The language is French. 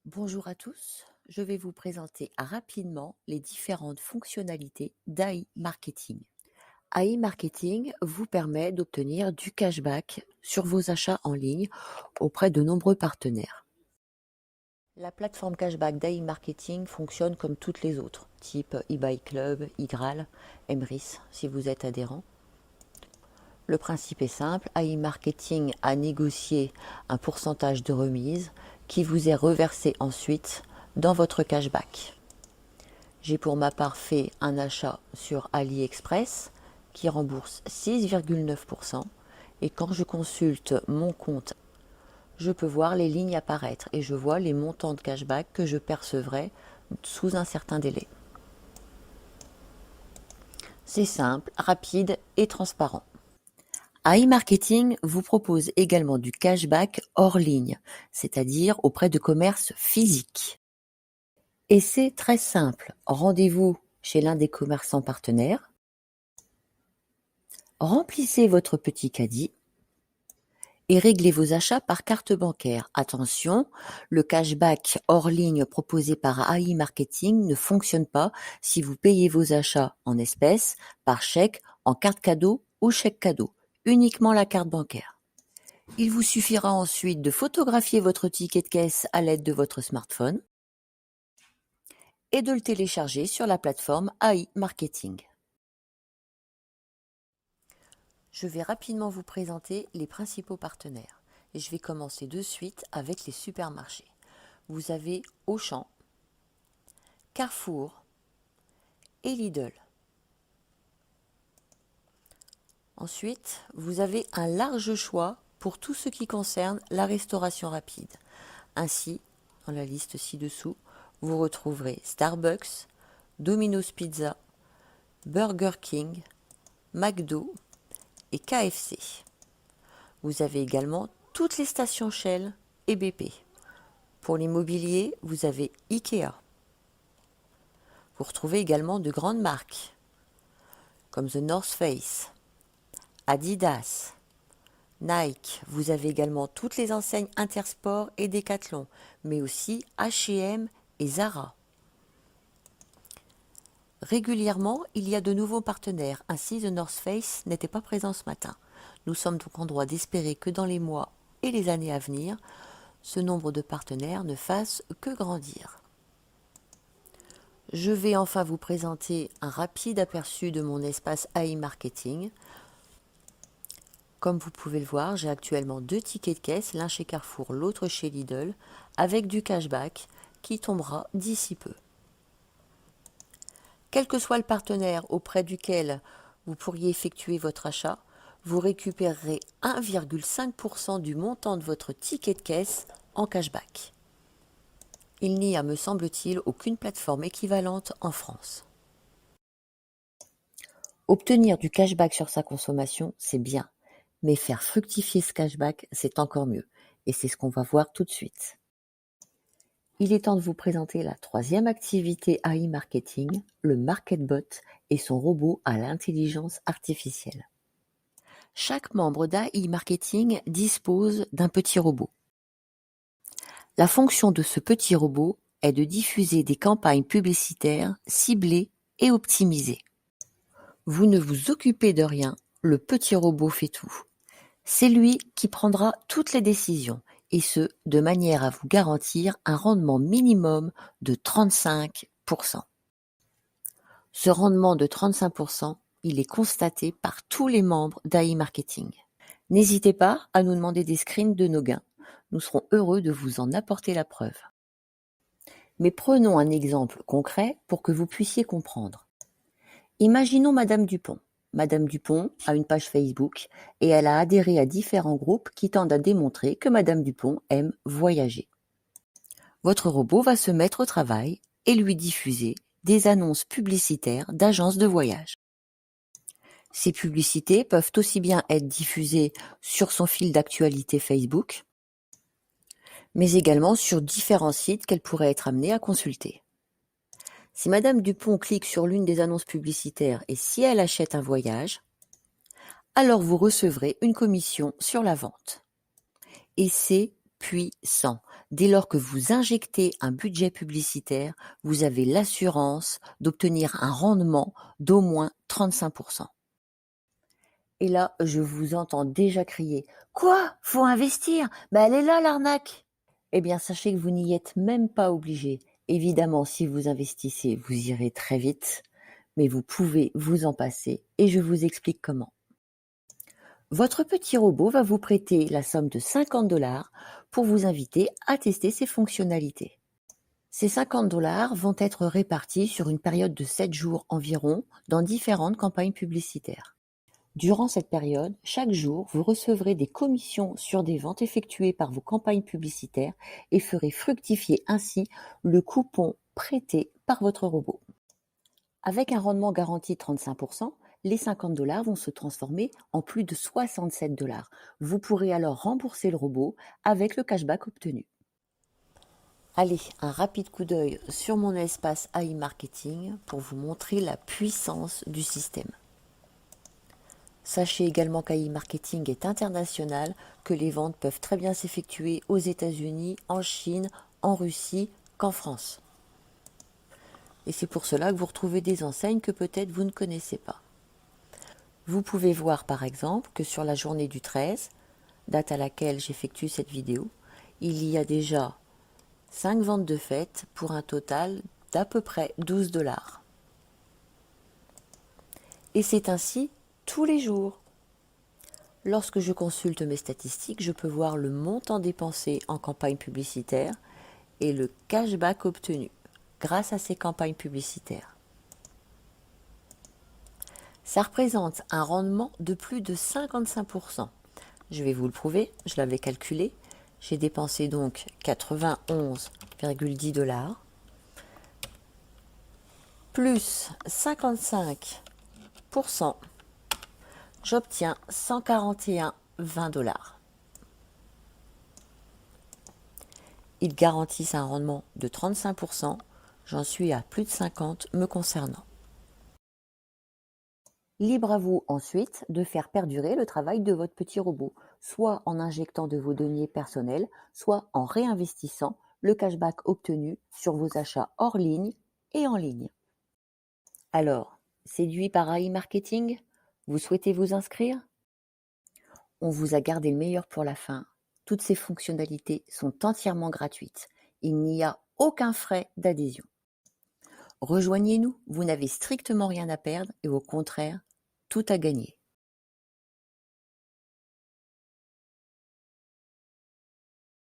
Bonjour à tous, je vais vous présenter rapidement les différentes fonctionnalités d'AI Marketing. AI Marketing vous permet d'obtenir du cashback sur vos achats en ligne auprès de nombreux partenaires. La plateforme cashback d'AI Marketing fonctionne comme toutes les autres, type eBay Club, iGral, Emrys si vous êtes adhérent. Le principe est simple, AI Marketing a négocié un pourcentage de remise qui vous est reversé ensuite dans votre cashback. J'ai pour ma part fait un achat sur AliExpress qui rembourse 6,9% et quand je consulte mon compte, je peux voir les lignes apparaître et je vois les montants de cashback que je percevrai sous un certain délai. C'est simple, rapide et transparent. AI Marketing vous propose également du cashback hors ligne, c'est-à-dire auprès de commerces physiques. Et c'est très simple, rendez-vous chez l'un des commerçants partenaires, remplissez votre petit caddie et réglez vos achats par carte bancaire. Attention, le cashback hors ligne proposé par AI Marketing ne fonctionne pas si vous payez vos achats en espèces, par chèque, en carte cadeau ou chèque cadeau, uniquement la carte bancaire. Il vous suffira ensuite de photographier votre ticket de caisse à l'aide de votre smartphone et de le télécharger sur la plateforme AI Marketing. Je vais rapidement vous présenter les principaux partenaires et je vais commencer de suite avec les supermarchés. Vous avez Auchan, Carrefour et Lidl. Ensuite, vous avez un large choix pour tout ce qui concerne la restauration rapide. Ainsi, dans la liste ci-dessous, vous retrouverez Starbucks, Domino's Pizza, Burger King, McDo et KFC. Vous avez également toutes les stations Shell et BP. Pour l'immobilier, vous avez Ikea. Vous retrouvez également de grandes marques comme The North Face, Adidas, Nike. Vous avez également toutes les enseignes Intersport et Decathlon, mais aussi H&M et Zara. Régulièrement, il y a de nouveaux partenaires, ainsi The North Face n'était pas présent ce matin. Nous sommes donc en droit d'espérer que dans les mois et les années à venir, ce nombre de partenaires ne fasse que grandir. Je vais enfin vous présenter un rapide aperçu de mon espace AI Marketing. Comme vous pouvez le voir, j'ai actuellement 2 tickets de caisse, l'un chez Carrefour, l'autre chez Lidl, avec du cashback qui tombera d'ici peu. Quel que soit le partenaire auprès duquel vous pourriez effectuer votre achat, vous récupérerez 1,5% du montant de votre ticket de caisse en cashback. Il n'y a, me semble-t-il, aucune plateforme équivalente en France. Obtenir du cashback sur sa consommation, c'est bien, mais faire fructifier ce cashback, c'est encore mieux. Et c'est ce qu'on va voir tout de suite. Il est temps de vous présenter la troisième activité AI Marketing, le MarketBot et son robot à l'intelligence artificielle. Chaque membre d'AI Marketing dispose d'un petit robot. La fonction de ce petit robot est de diffuser des campagnes publicitaires ciblées et optimisées. Vous ne vous occupez de rien, le petit robot fait tout. C'est lui qui prendra toutes les décisions, et ce, de manière à vous garantir un rendement minimum de 35%. Ce rendement de 35%, il est constaté par tous les membres d'AI Marketing. N'hésitez pas à nous demander des screens de nos gains. Nous serons heureux de vous en apporter la preuve. Mais prenons un exemple concret pour que vous puissiez comprendre. Imaginons Madame Dupont. Madame Dupont a une page Facebook et elle a adhéré à différents groupes qui tendent à démontrer que Madame Dupont aime voyager. Votre robot va se mettre au travail et lui diffuser des annonces publicitaires d'agences de voyage. Ces publicités peuvent aussi bien être diffusées sur son fil d'actualité Facebook, mais également sur différents sites qu'elle pourrait être amenée à consulter. Si Madame Dupont clique sur l'une des annonces publicitaires et si elle achète un voyage, alors vous recevrez une commission sur la vente. Et c'est puissant. Dès lors que vous injectez un budget publicitaire, vous avez l'assurance d'obtenir un rendement d'au moins 35%. Et là, je vous entends déjà crier: «Quoi? Faut investir? Elle est là l'arnaque!» Eh bien, sachez que vous n'y êtes même pas obligé. Évidemment, si vous investissez, vous irez très vite, mais vous pouvez vous en passer et je vous explique comment. Votre petit robot va vous prêter la somme de 50 $ pour vous inviter à tester ses fonctionnalités. Ces 50 $ vont être répartis sur une période de 7 jours environ dans différentes campagnes publicitaires. Durant cette période, chaque jour, vous recevrez des commissions sur des ventes effectuées par vos campagnes publicitaires et ferez fructifier ainsi le coupon prêté par votre robot. Avec un rendement garanti de 35%, les 50 $ vont se transformer en plus de 67 $. Vous pourrez alors rembourser le robot avec le cashback obtenu. Allez, un rapide coup d'œil sur mon espace AI Marketing pour vous montrer la puissance du système. Sachez également qu'AI Marketing est international, que les ventes peuvent très bien s'effectuer aux États-Unis, en Chine, en Russie, qu'en France. Et c'est pour cela que vous retrouvez des enseignes que peut-être vous ne connaissez pas. Vous pouvez voir par exemple que sur la journée du 13, date à laquelle j'effectue cette vidéo, il y a déjà 5 ventes de fait pour un total d'à peu près 12 $. Et c'est ainsi tous les jours. Lorsque je consulte mes statistiques, je peux voir le montant dépensé en campagne publicitaire et le cashback obtenu grâce à ces campagnes publicitaires. Ça représente un rendement de plus de 55%. Je vais vous le prouver, je l'avais calculé. J'ai dépensé donc 91,10 $ plus 55%. J'obtiens 141,20 $. Ils garantissent un rendement de 35%, j'en suis à plus de 50 me concernant. Libre à vous ensuite de faire perdurer le travail de votre petit robot, soit en injectant de vos deniers personnels, soit en réinvestissant le cashback obtenu sur vos achats hors ligne et en ligne. Alors, séduit par AI Marketing? Vous souhaitez vous inscrire? On vous a gardé le meilleur pour la fin. Toutes ces fonctionnalités sont entièrement gratuites. Il n'y a aucun frais d'adhésion. Rejoignez-nous, vous n'avez strictement rien à perdre et au contraire, tout à gagner.